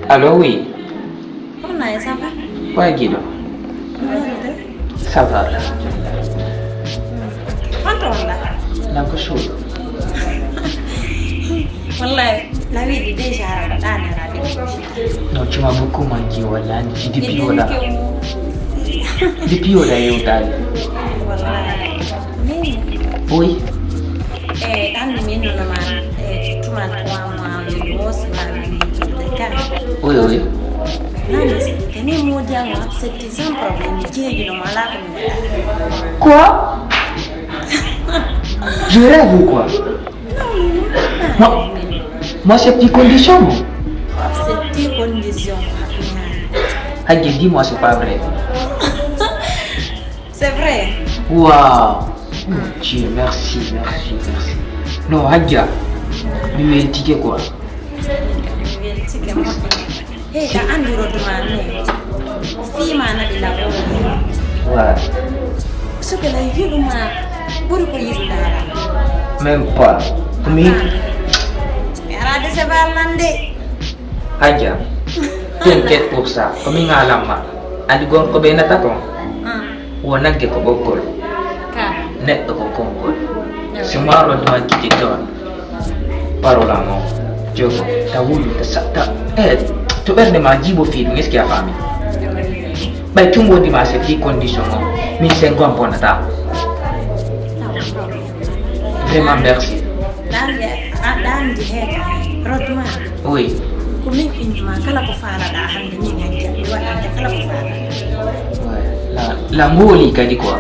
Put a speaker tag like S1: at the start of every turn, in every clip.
S1: Allô, oui.
S2: Comment est-ce ça va?
S1: Ouais, Guido. Ça va.
S2: Quanto là?
S1: Non, que chaud.
S2: Wallahi, la vie déjà
S1: Non, tu m'as beaucoup manqué, voilà. Depuis là. Depuis là, il y a oui. Oui, oui. Quoi? Je rêve ou quoi? Moi c'est petite condition.
S2: C'est petite condition.
S1: Hadji, dis-moi, c'est pas vrai.
S2: C'est vrai.
S1: Waouh. Dieu, merci. Non, Hadja, lui est ticket quoi?
S2: Hey, t'as un bureau de manne. Fille m'a dit la bonne.
S1: Ouais.
S2: Ce que la vie m'a pour y
S1: Même pas. Mais.
S2: Mais arrête de se parler.
S1: Hadja, t'inquiète pour ça. Comme il y a la main. Adigon ko ben attaquant. Wona ke ko bokol. Net ko konkol. C'est moi le droit qui te donne. Parole à moi. Jogo, ta wulu ta sakta. To berne ma jibo fi dum eski a fami. Bay tumbo di ma se fi condition mo. Mi se ngom bonata. Vraiment merci. Oui. La ngoli kadi quoi.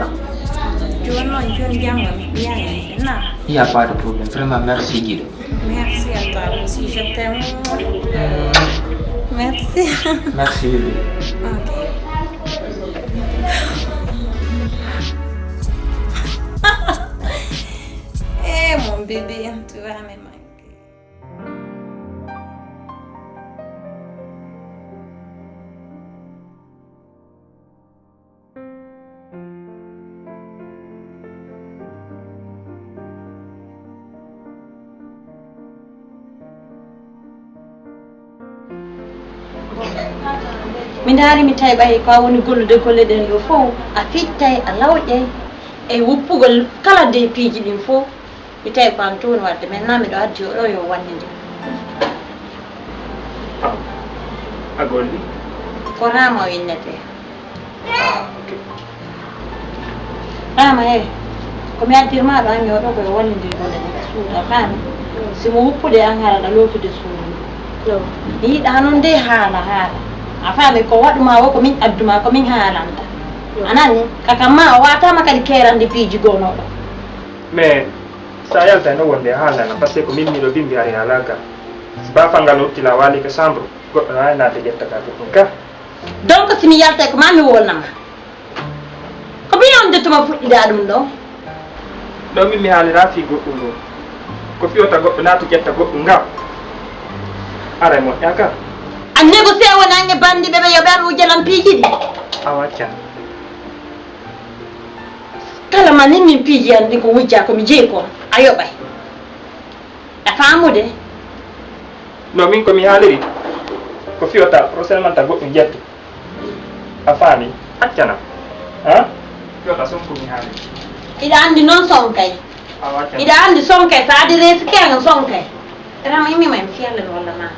S1: Il n'y a pas de problème. Vraiment merci Guido.
S2: Merci à toi aussi, je t'aime. Merci.
S1: Merci bébé.
S2: Ok. Eh mon bébé, tu vas me manquer.
S3: mi daari mi tawi ɓay ko woni gollude golle ɗen ɗo fof a fittay a lawƴay e wuppugol kala de piiji ɗin fof mi tawi ko an toon wadde maintenant miɗo addi oɗo yo wannide
S4: a golli
S3: ko Rama winnete Rama he komi addirmaɗo anmi oɗo koyo wannide golle ɗen suudu a faami simo wuppude an haalaɗa lootude suudu mi yiɗa noon nde haala a faami ko waɗuma o ko min adduma ko min haalanta anani kakam ma o watama kadi keerande piiji gonoɗo
S4: mais sa yaltano wonde haalana par ce que ko min miɗo bimbi hari haalaka ba fangal hottila waali ko chambre goɗɗo wawi naade ƴettaka to ɗum ka
S3: donc simi yaltay ko mami wolnama ko mbi on dettuma fuɗɗida ɗum ɗo
S4: ɗo min mi haalira fi goɗɗum ɗo ko fiyota goɗɗo naatu ƴetta goɗɗum ngam ara moƴƴa ka
S3: a négocié wonange bandiɓe ɓe yoɓe ar ujalam piiji ɗi
S4: a waccan
S3: kala ma nin min piiji an ɗi ko wujja komi jeeyi ko a yoɓay a faamude
S4: no min komi haaliri ko fiyota prochainement ta goɗɗum ƴettu a faami accana ha fiyota son komi haaliri
S3: iɗa andi noon sonkay
S4: a waccan
S3: iɗa andi sonkay so adi reesi kenga sonkay Rama immima en fiyallen walla ma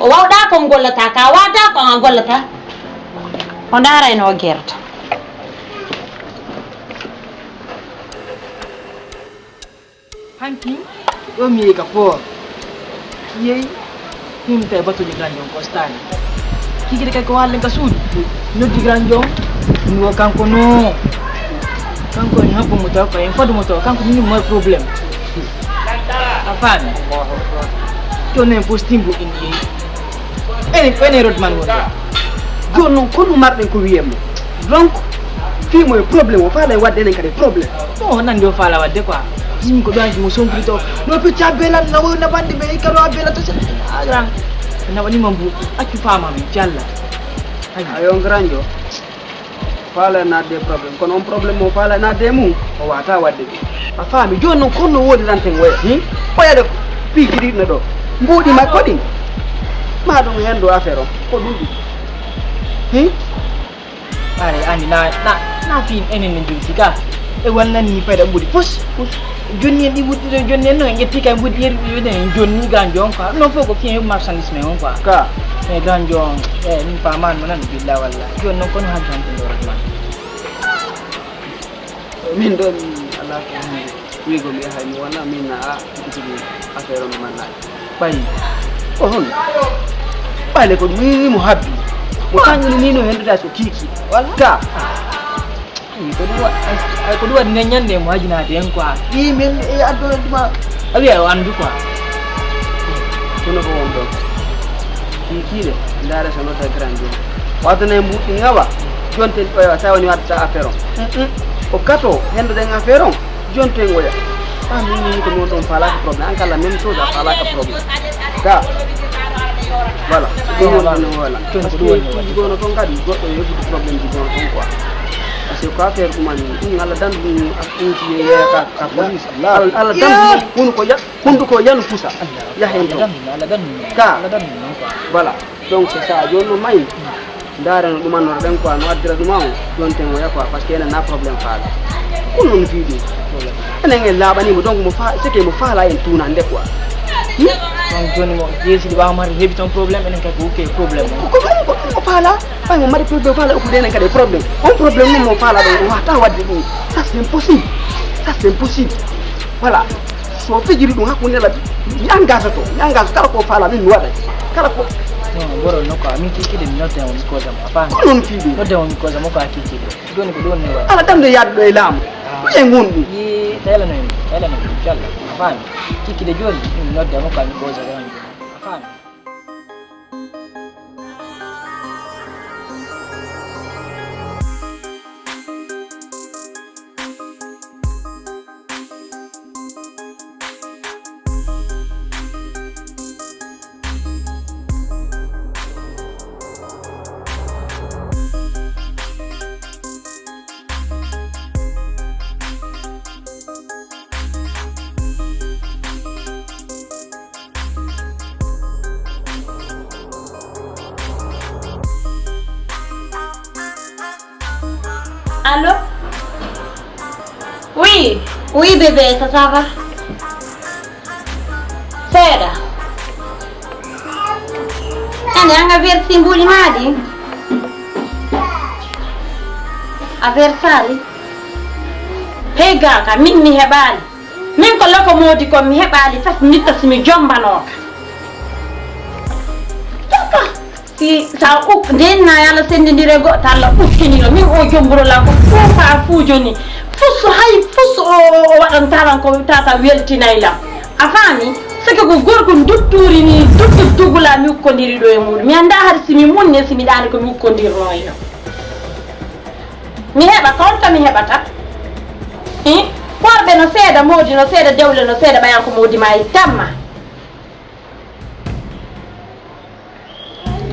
S3: o wawɗa kon gollata ka wada kon a gollata o darayno o guerta
S5: hanki ɗo mi yehi ka port yehi himɓe tawi batude grand jom costani kikide kay ko wallen ka suudu noddi grand jom mi wo kanko no kanko en habbumo taw ko en fadumo taw kanko min mari probléme a faami joni en postimbo en yehi ene rodman wonde joni noon kono marɗen ko wiyatmo donc fimo e probléme o faala e wadde enen kadi probléme o nandi o faala wadde quoi jimi ko ɗoanki mo sonkiri to no pecca belan nawo nabande ɓe kalo a bela to seɗa nawanima mbu accu famami jalla
S6: ayo grand jo faala na de problem kono on problem mo faala na de mum o wata wadde a faami joni non konno wodi tan ten woya ɓoyade piikiɗiɗno ɗo mbuuɗi makko ɗin ma ɗum hen ɗo affaire o ko ɗum ɗi
S5: are andi na fin enen en jogi sika e wannani fayda mbuɗi pus jonni en ɗi wuɗɗiɗo jonni en no en ƴetti kay mbuɗi yerɗiɗen en jonni ganjon quoi non fof ko fien heɓ marchandise men on quoi
S6: ka
S5: e ganjon e min pamanmo nan billah walla joni noon kono hajji han to lorata
S6: min ɗo mi ala ko hunde wiigo mi yahay mi wona min a tigi affaire on mannaji ɓayi o hon ɓayle ko ɗum mo habbi mo kañƴini ni no henduda so kiiki walla ka
S5: ko ɗum waɗi gaññande mo hajinade hen quoi
S6: i min e addonadima
S5: a wiya o andu quoi
S6: kono ko won ɗon kiikiɗe ndaare so nota grand joni watana e mbuɗɗi ngawa jonten ɓoya sa woni wadde sa affaire on o kato henduɗen affaire on jonten goya min ko non ɗon falaka probléme an kala même chose a falaka probléme ka voilà voilà jigono toon kadi goɗɗo heɓude probléme jigono toon quoi par ce que ko affaire ɗumani ɗum allah dandu ɗum ɗumti yeeyaka ka police allah dandu hunde ko hunde ko yanu pusa yahen to ka voilà donc c'est ça joni no mayi ndaare no ɗumannoto ɗen quoi no addira ɗuma o joni ten oya quoi par ce que enen na probléme faala ko noon fiiɗi enen en laaɓanimo donc mo sike mo faala en tunande quoi
S5: donc joni mo jeesiɗi ɓawmata heeɓi ton probléme enen kadi ko hukke probléme
S6: o faala ɓay mo mari probléme faala okkude enen kadi probléme on probléme noon mo faala ɗon o wata wadde ɗum ça c'est impossible ça c'est impossible voilà so fijiri ɗum hakkude nela mi engage to kala ko faala min mi waɗay kala ko
S5: non ɓorol nokko min kikkiɗe mi noddemo mi cause mo a faami
S6: ko noon fiiɗi
S5: noddemo mi cause mo ko a kikkiɗe joni ko ɗon ni waɗa
S6: ala ɗamde yaade ɗo e laamu ɗum e gonɗum
S5: yi taylanomi inchallah a faami kikkiɗe joni mi noddemo ko mi cause on a faami
S3: Allô? Oui, oui bébé, ça va? Sera? Ane anga versi mbuli madi? A versali? Hega ka min mi heɓali. Min ko loko modi ko mi heɓali tas nitta simi jombanoka. Si sa den na yalla sendindire goto Allah uskinino min o jomborola ko fofa fu joni fusu hay fusu o waɗan talan ko tata weltinaylam a faami sake ko gorko dutturi ni dugula mi ukkodiri ɗo e muɗum mi anda har simi munne simi ɗani ko mi ukkodirno eno mi heɓa ko holto mi heɓata worɓe no seeɗa modi no seeɗa dewle no seeɗa ɓayan ko modi ma e tamma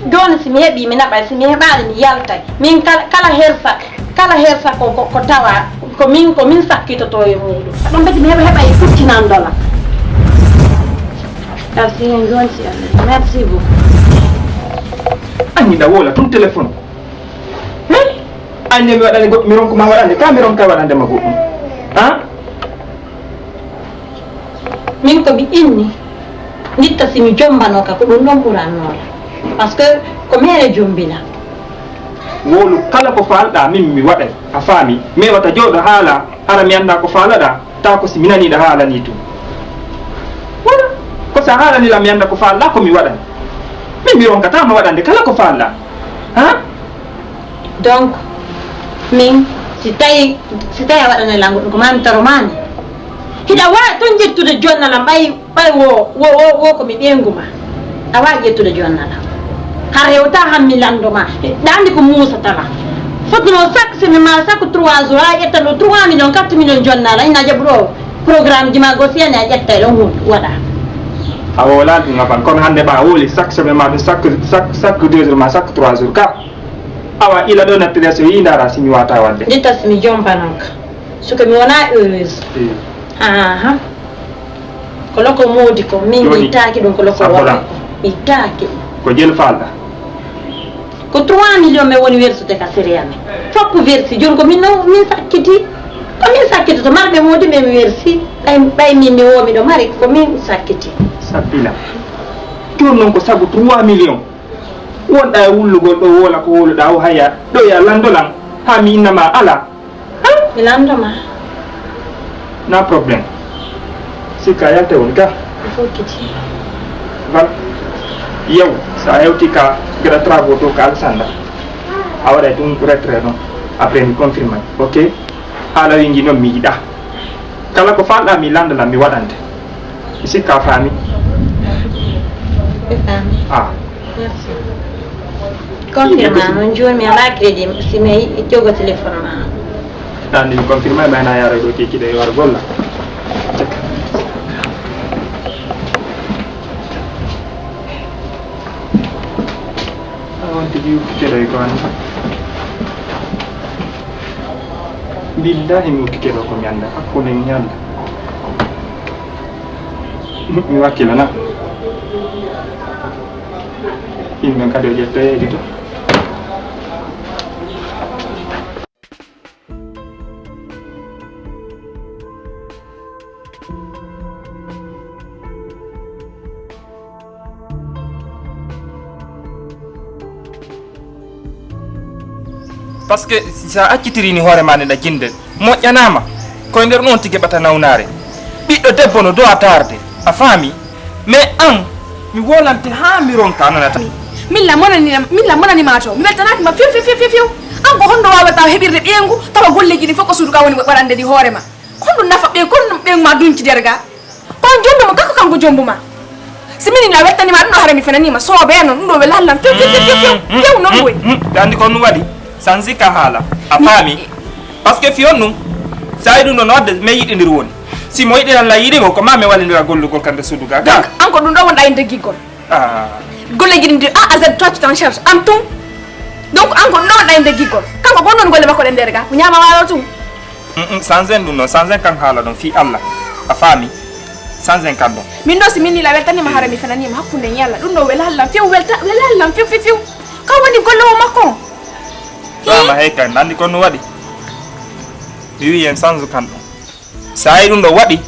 S3: joni simi heeɓi mi naɓay simi heɓali mi yaltay min kala hersa ko tawa ko min sakkitoto e muɗum ɗon kadi mi heɓa e futtinandola merci hen jonti Allah merci beaucoup
S4: annida wola tun téléphone anne mi waɗande goɗɗo mi ronkuma waɗande ka mi ronka waɗandema goɗɗum han
S3: min ko mi inni nditta simi jombanoka ko ɗum ɗon ɓurannola par ce que ko mere jombina
S4: wolu kala ko falɗa min mi waɗay a faami mi wata jooɗo haala ara mi anda ko faalaɗa ta ko si mi naniɗa haala ni tum wala ko sa haalanila mi anda ko falɗa ko mi waɗan min mi ronkatama waɗande kala ko falɗa ha
S3: donc min si tawi a waɗanela goɗɗum ko mami taromani hiɗa wawi ton ƴettude jonnalam ɓay wo komi ɓenguma a wawi ƴettude jonnalam har hewta hammi landoma ɗa andi ko musatama fotno chaque semaine ma chaque 3 jours a ƴettano 3 millions 4 millions jonnala ina jaɓu ɗo programme ji ma go siyani a ƴetta ɗon hunde waɗa
S4: a wola ɗum aban kono hande ɓa woli chaque semaine ma ɗum chaque 2 jours ma chaque 3 jours ka awa ila ɗo nattire so yi ndara simi wata wadde
S3: nditta simi jompananka suka mi wona heureuse aha ko loko modi ko min mi taaki ɗum ko loko wona mi taaki
S4: ko jel falɗa
S3: ko 3 millions mi woni wersude ka série amen foppo versi joni ko min sakkiti ko min sakkiti to marɓe modi ɓe mi wersi ɓay min mi womi ɗo mari ko min sakkiti
S4: sabbila joni noon ko sabu 3 millions wonɗa e wullugol ɗo wola ko woluɗa o haya ɗo ya landolan ha mi innama ala
S3: mi landoma
S4: na probléme sikka yalte woni ga
S3: il faut kiti
S4: val yew sa hewti ka geɗa travaux to ka alsanda a waɗa ɗum retrait noon après mi confirme ok haala wingi noon mi yiɗa kala ko falɗa mi landala mi waɗante mi sikka faami ah
S3: merci confirme noon joni mi ala crédit simi jogo téléphone ma
S4: ɗandi mi confirme mayna yara ɗo kekiɗe war golla cek on tigi ukkiteɗo ko an billahi mi ukkiteɗo ko mi anda hakkude mi anda mi wakkilana yimɓe kadi o ƴettoyeedi to
S7: par ce que sa accitirini hoore ma neɗa jinde moƴƴanama koye nder noon tigi ɓata nawnare ɓiɗɗo debbo no dowa tarde a faami mais an mi wolante ha mi ronka nanata
S8: milla monanima to mi weltanakima few an ko honno wawata heɓirde ɓeyngu tawa golleji ɗi fof ko suudu ka woni waɗande ɗi hoorema ko ɗum nafa ɓe kon ɓeygu ma dunci nder ga kon jombuma kakko kanko jombuma si minin la weltanima ɗum ɗo haara mi fenanima soobe noon ɗum ɗo wela hallam few noon woy
S7: andi kon ɗum waɗi sans sikka haala a faami par ce que fiyon ɗum sa yi ɗum ɗon wadde mais yiɗidir woni si mo yiɗi Allah yiɗimo ko ma mi wallidira gollugol kande suudu ga
S8: donc an ko ɗum ɗo wonɗa e deggigol golleji ɗi de A à Z toi tu t'en charge am tum donc an ko ɗum ɗo wonɗa e deggigol kanko ko noon golle makko ɗe nder ga ko ñama waalo tum
S7: sans en ɗum noon sans en kan haala ɗon fi Allah a faami sans en kan ɗon
S8: min ɗo si min ni la weltanima haara mi fenanima hakkude ñalla ɗum ɗo wela hallam few wela hallam few kam woni gollowo makko
S7: sama hey kay nandi kon no waɗi mi wi en sans kan ɗon sa yi ɗum ɗo waɗi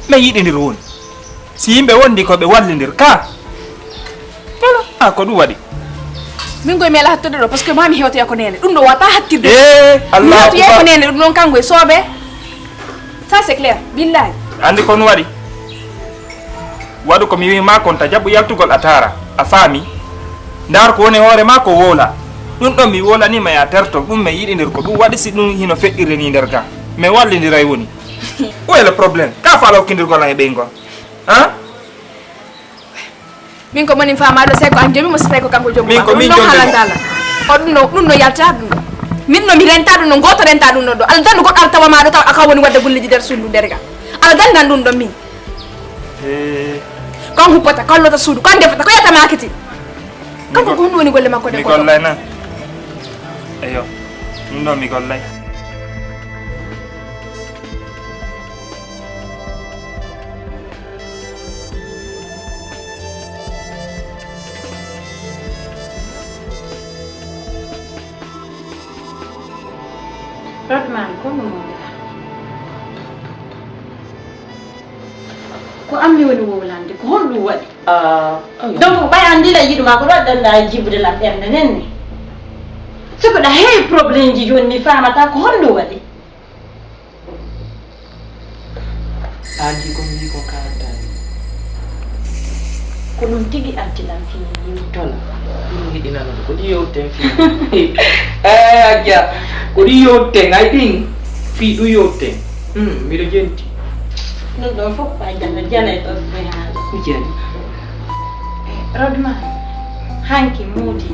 S7: mais yiɗidir woni si yimɓe wondi koɓe wallidir ka voilà a ko ɗum waɗi
S8: min koye mi ala hattude ɗo par ce que mami hewtoya ko nene ɗum ɗo wata hattirde
S7: Allah
S8: mi hewtoya ko nene ɗum ɗon kanko e sooɓe ça c'est clair billahi
S7: andi kon waɗi waɗu ko mi wima kon ta jaɓɓu yaltugol a tara a faami ndar ko woni hoore ma ko woola ɗum ɗon mi wolanima ya terto ɗum mi yiɗidir ko ɗum waɗi si ɗum hino feƴƴirde ni nder ga mais wallidiray woni où est le probléme ka faala hokkidirgol an e ɓeygol han
S8: min ko moni famaɗo sey ko an jomimo so tawi ko kanko joomum
S7: min ko min
S8: ɗum haalandala o ɗum no yalta ɗum min no mi renta ɗum no goto renta ɗum ɗon ɗo ala dandu goɗɗo ala tawamaɗo taw aka woni wadde golleji nder suudu nder ga ala dandan ɗum ɗon min kon huppata kallota suudu kon defata ko yetta makiti kanko ko honɗum woni golle makko de
S7: mi gollay nan eyo ɗum ɗo mi gollay
S3: Rodman ko no ko ammi woni wowlande ko honɗum waɗi donc ɓay andila yiɗuma ko ɗo ɗanɗa jibude la ɓerde nenne soko ɗa heewi probléme ji joni mi famata ko honɗum waɗi
S1: andi ko mbi ko kalantani
S3: ko ɗum tigi artilan fini
S1: tola ɗum yiɗinanoɗo ko ɗi yewten fi aggia ko ɗi yewten ay ɗin fi ɗum yewten mbiɗo jenti
S3: ɗum ɗon fof ɓa janda janay ɗo mi haala
S1: mi jani
S3: Rodman hanki moodi